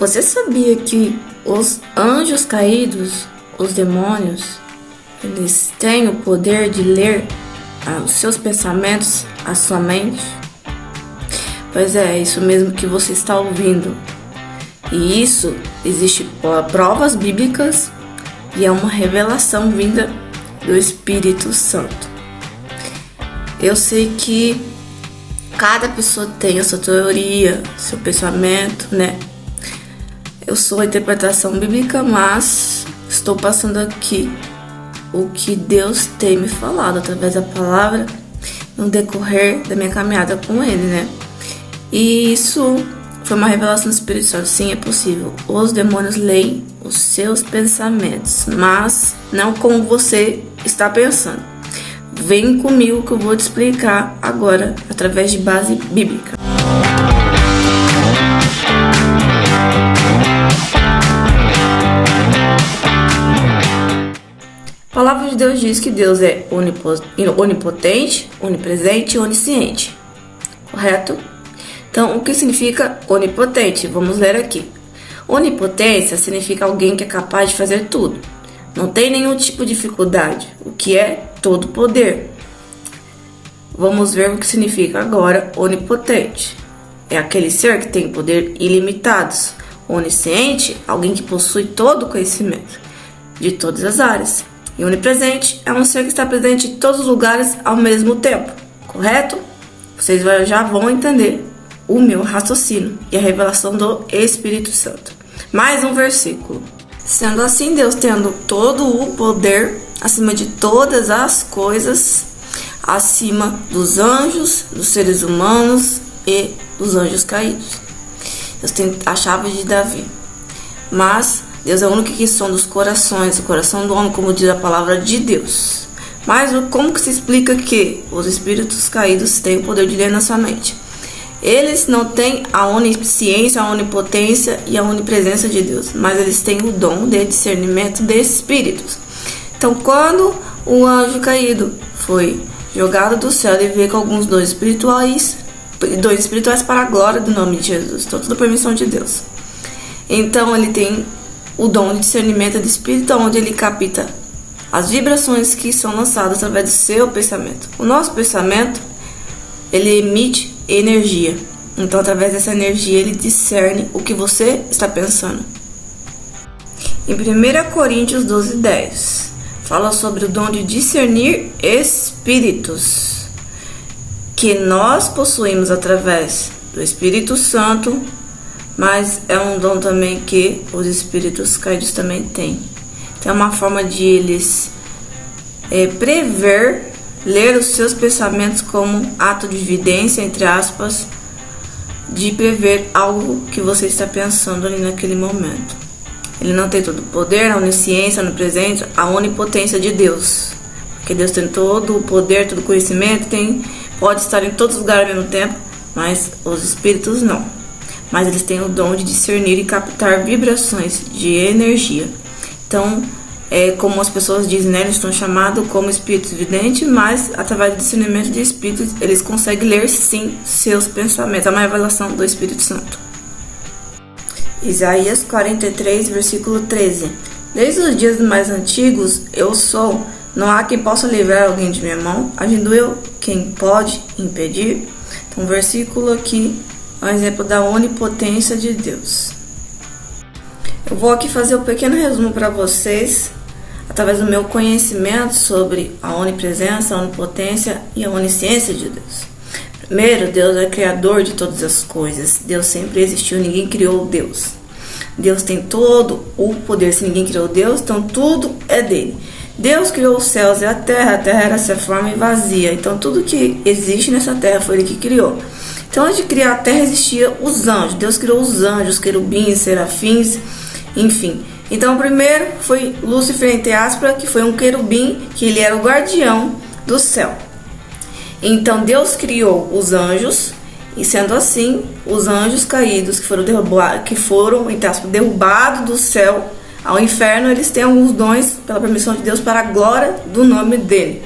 Você sabia que os anjos caídos, os demônios, eles têm o poder de ler os seus pensamentos, a sua mente? Pois é isso mesmo que você está ouvindo. E isso existe provas bíblicas e é uma revelação vinda do Espírito Santo. Eu sei que cada pessoa tem a sua teoria, seu pensamento, né? Eu sou a interpretação bíblica, mas estou passando aqui o que Deus tem me falado através da palavra no decorrer da minha caminhada com Ele, né? E isso foi uma revelação do Espírito Santo. Sim, é possível. Os demônios leem os seus pensamentos, mas não como você está pensando. Vem comigo que eu vou te explicar agora através de base bíblica. A palavra de Deus diz que Deus é onipotente, onipresente e onisciente. Correto? Então, o que significa onipotente? Vamos ler aqui. Onipotência significa alguém que é capaz de fazer tudo. Não tem nenhum tipo de dificuldade, o que é todo poder. Vamos ver o que significa agora onipotente. É aquele ser que tem poder ilimitados. Onisciente, alguém que possui todo o conhecimento de todas as áreas. E onipresente é um ser que está presente em todos os lugares ao mesmo tempo. Correto? Vocês já vão entender o meu raciocínio e a revelação do Espírito Santo. Mais um versículo. Sendo assim, Deus tendo todo o poder acima de todas as coisas, acima dos anjos, dos seres humanos e dos anjos caídos. Deus tem a chave de Davi. Mas Deus é o único que sonda os corações, o coração do homem, como diz a palavra de Deus. Mas como que se explica que os espíritos caídos têm o poder de ler na sua mente? Eles não têm a onisciência, a onipotência e a onipresença de Deus, mas eles têm o dom de discernimento de espíritos. Então, quando o anjo caído foi jogado do céu, ele veio com alguns dons espirituais para a glória do nome de Jesus, então tudo permissão de Deus. Então, ele tem o dom de discernimento de espírito, onde ele capta as vibrações que são lançadas através do seu pensamento. O nosso pensamento, ele emite energia. Então, através dessa energia, ele discerne o que você está pensando. Em 1 Coríntios 12:10, fala sobre o dom de discernir espíritos, que nós possuímos através do Espírito Santo, mas é um dom também que os espíritos caídos também têm. Então, é uma forma de eles prever, ler os seus pensamentos como ato de evidência, entre aspas, de prever algo que você está pensando ali naquele momento. Ele não tem todo o poder, a onisciência, a onipresença, a onipotência de Deus. Porque Deus tem todo o poder, todo o conhecimento, pode estar em todos os lugares ao mesmo tempo, mas os espíritos não. Mas eles têm o dom de discernir e captar vibrações de energia. Então, como as pessoas dizem, né, eles estão chamados como espíritos videntes, mas através do discernimento de espíritos, eles conseguem ler sim seus pensamentos. É uma revelação do Espírito Santo. Isaías 43, versículo 13. Desde os dias mais antigos, eu sou, não há quem possa livrar alguém de minha mão, agindo eu, quem pode impedir? Então, um versículo aqui é um exemplo da onipotência de Deus. Eu vou aqui fazer um pequeno resumo para vocês, através do meu conhecimento sobre a onipresença, a onipotência e a onisciência de Deus. Primeiro, Deus é criador de todas as coisas. Deus sempre existiu, ninguém criou Deus. Deus tem todo o poder. Se ninguém criou Deus, então tudo é dele. Deus criou os céus e a terra era essa forma e vazia. Então tudo que existe nessa terra foi ele que criou. Então, antes de criar a terra, existiam os anjos. Deus criou os anjos, querubins, serafins, enfim. Então, o primeiro foi Lúcifer, entre aspas, que foi um querubim, que ele era o guardião do céu. Então, Deus criou os anjos, e sendo assim, os anjos caídos que foram entre aspas, derrubados do céu ao inferno, eles têm alguns dons, pela permissão de Deus, para a glória do nome dele.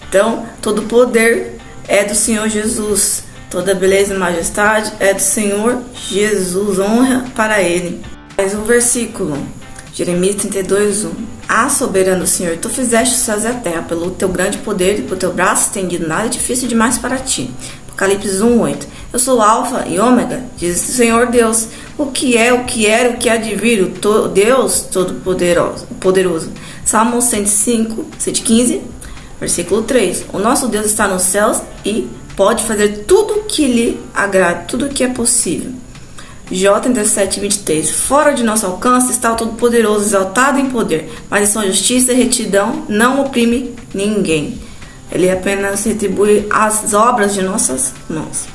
Então, todo poder é do Senhor Jesus. Toda beleza e majestade é do Senhor Jesus, honra para ele. Mais um versículo, Jeremias 32:1. Ah, soberano Senhor, tu fizeste os céus e a terra, pelo teu grande poder e pelo teu braço estendido, nada é difícil demais para ti. Apocalipse 1:8. Eu sou Alfa e Ômega, diz o Senhor Deus, o que é, o que era, o que há de vir, o Deus Todo-Poderoso. Salmo 105, 115, versículo 3. O nosso Deus está nos céus e pode fazer tudo o que lhe agrade, tudo o que é possível. Jó 37:23. Fora de nosso alcance está o Todo-Poderoso, exaltado em poder, mas em sua justiça e retidão não oprime ninguém. Ele apenas retribui as obras de nossas mãos.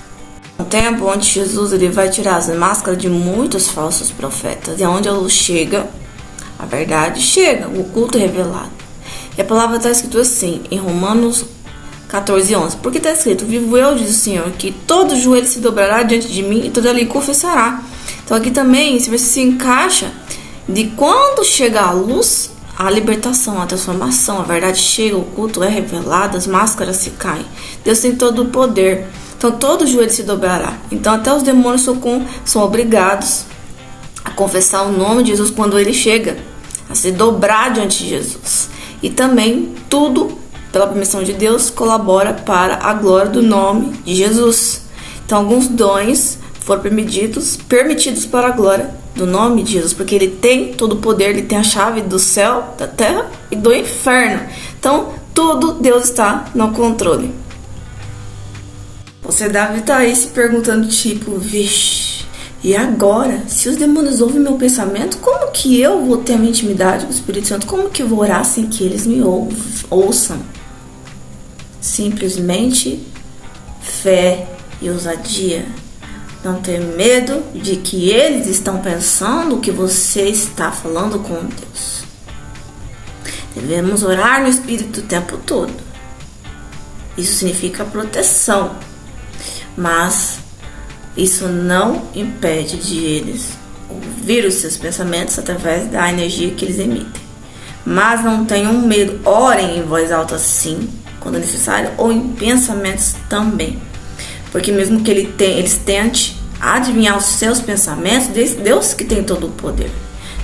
Um tempo onde Jesus ele vai tirar as máscaras de muitos falsos profetas, e onde a luz chega, a verdade chega, o oculto é revelado. E a palavra está escrito assim, em Romanos 14:11. Porque está escrito, vivo eu, diz o Senhor, que todo joelho se dobrará diante de mim e toda língua confessará. Então aqui também esse versículo se encaixa de quando chega a luz, a libertação, a transformação, a verdade chega, o culto é revelado, as máscaras se caem. Deus tem todo o poder. Então todo joelho se dobrará. Então até os demônios são obrigados a confessar o nome de Jesus quando ele chega, a se dobrar diante de Jesus. E também tudo, pela permissão de Deus, colabora para a glória do nome de Jesus. Então alguns dons foram permitidos para a glória do nome de Jesus, porque ele tem todo o poder, ele tem a chave do céu, da terra e do inferno. Então tudo Deus está no controle. Você deve estar aí se perguntando tipo, vixe, e agora? Se os demônios ouvem meu pensamento, como que eu vou ter a minha intimidade com o Espírito Santo? Como que eu vou orar sem que eles me ouçam? Simplesmente fé e ousadia. Não ter medo de que eles estão pensando o que você está falando com Deus. Devemos orar no Espírito o tempo todo. Isso significa proteção. Mas isso não impede de eles ouvir os seus pensamentos através da energia que eles emitem. Mas não tenham medo, orem em voz alta sim, quando necessário, ou em pensamentos também. Porque mesmo que eles tentem adivinhar os seus pensamentos, Deus que tem todo o poder.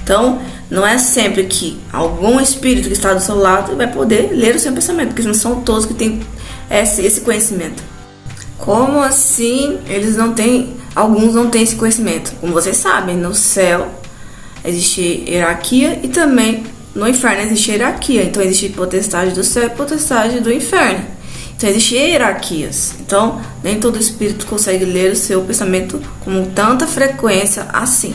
Então, não é sempre que algum espírito que está do seu lado vai poder ler o seu pensamento, porque não são todos que têm esse conhecimento. Como assim alguns não têm esse conhecimento? Como vocês sabem, no céu existe hierarquia e também no inferno existe hierarquia. Então existe potestade do céu e potestade do inferno. Então existem hierarquias. Então nem todo espírito consegue ler o seu pensamento com tanta frequência assim.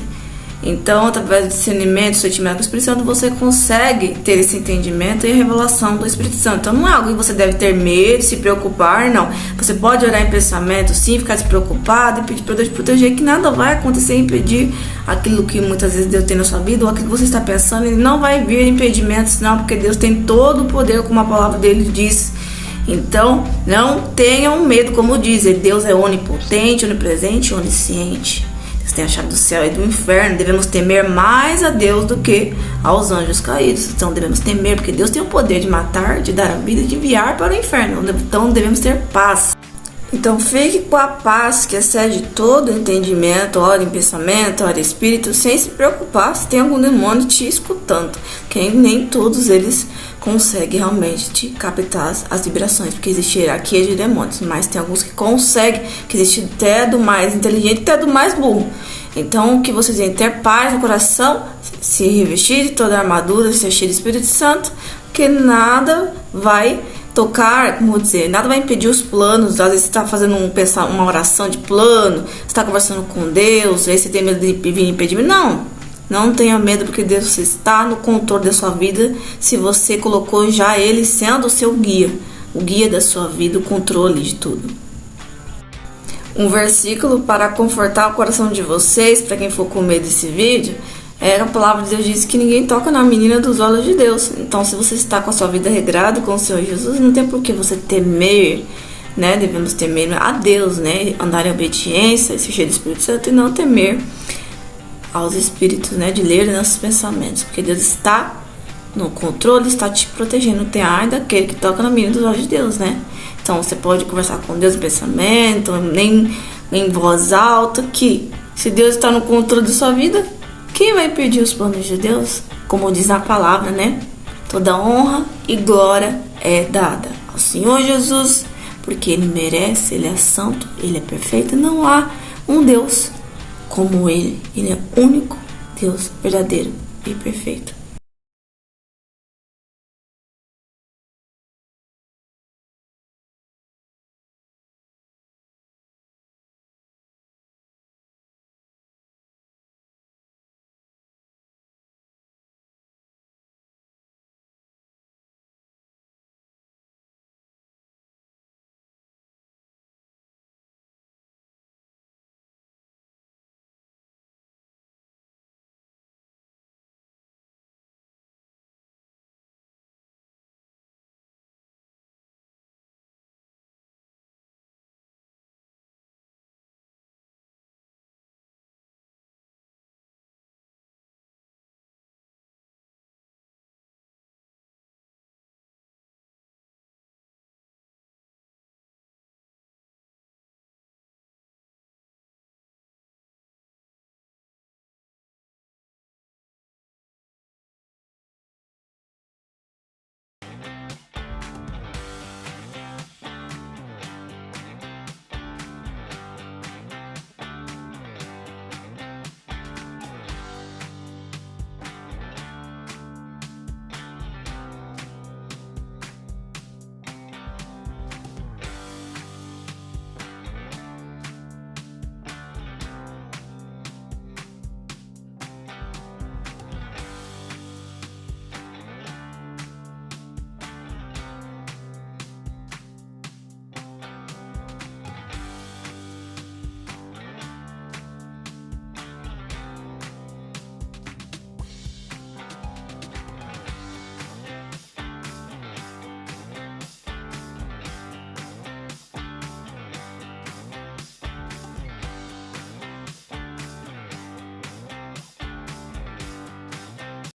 Então, através do discernimento, sentimento do Espírito Santo, você consegue ter esse entendimento e a revelação do Espírito Santo. Então, não é algo que você deve ter medo, se preocupar, não. Você pode orar em pensamento, sim, ficar despreocupado e pedir para Deus te proteger, que nada vai acontecer e impedir aquilo que muitas vezes Deus tem na sua vida, ou aquilo que você está pensando, ele não vai vir impedimentos, não, porque Deus tem todo o poder, como a palavra dele diz. Então, não tenham medo, como diz, Deus é onipotente, onipresente, onisciente. Tem a chave do céu e do inferno. Devemos temer mais a Deus do que aos anjos caídos. Então devemos temer, porque Deus tem o poder de matar, de dar a vida e de enviar para o inferno. Então devemos ter paz. Então fique com a paz que excede todo entendimento. Ore em pensamento, ore em espírito, sem se preocupar se tem algum demônio te escutando, que nem todos eles conseguem realmente te captar as vibrações, porque existe hierarquia de demônios, mas tem alguns que conseguem, que existe até do mais inteligente até do mais burro. Então que vocês venham ter paz no coração, se revestir de toda a armadura, se encher do Espírito Santo, porque nada vai tocar, como dizer, nada vai impedir os planos. Às vezes você está fazendo uma oração de plano, você está conversando com Deus, aí você tem medo de vir impedimento. Não tenha medo, porque Deus está no controle da sua vida, se você colocou já Ele sendo o seu guia, o guia da sua vida, o controle de tudo. Um versículo para confortar o coração de vocês, para quem for com medo desse vídeo, a palavra de Deus diz que ninguém toca na menina dos olhos de Deus. Então, se você está com a sua vida regrada com o Senhor Jesus, não tem por que você temer, né? Devemos temer a Deus, né? Andar em obediência, se encher do Espírito Santo e não temer aos espíritos, né? De ler nossos pensamentos, porque Deus está no controle, está te protegendo. Tem ai daquele que toca na menina dos olhos de Deus, né? Então, você pode conversar com Deus em pensamento, nem em voz alta, que se Deus está no controle da sua vida, Quem vai impedir os planos de Deus? Como diz a palavra, né? Toda honra e glória é dada ao Senhor Jesus, porque Ele merece, Ele é santo, Ele é perfeito. Não há um Deus como Ele. Ele é o único Deus verdadeiro e perfeito.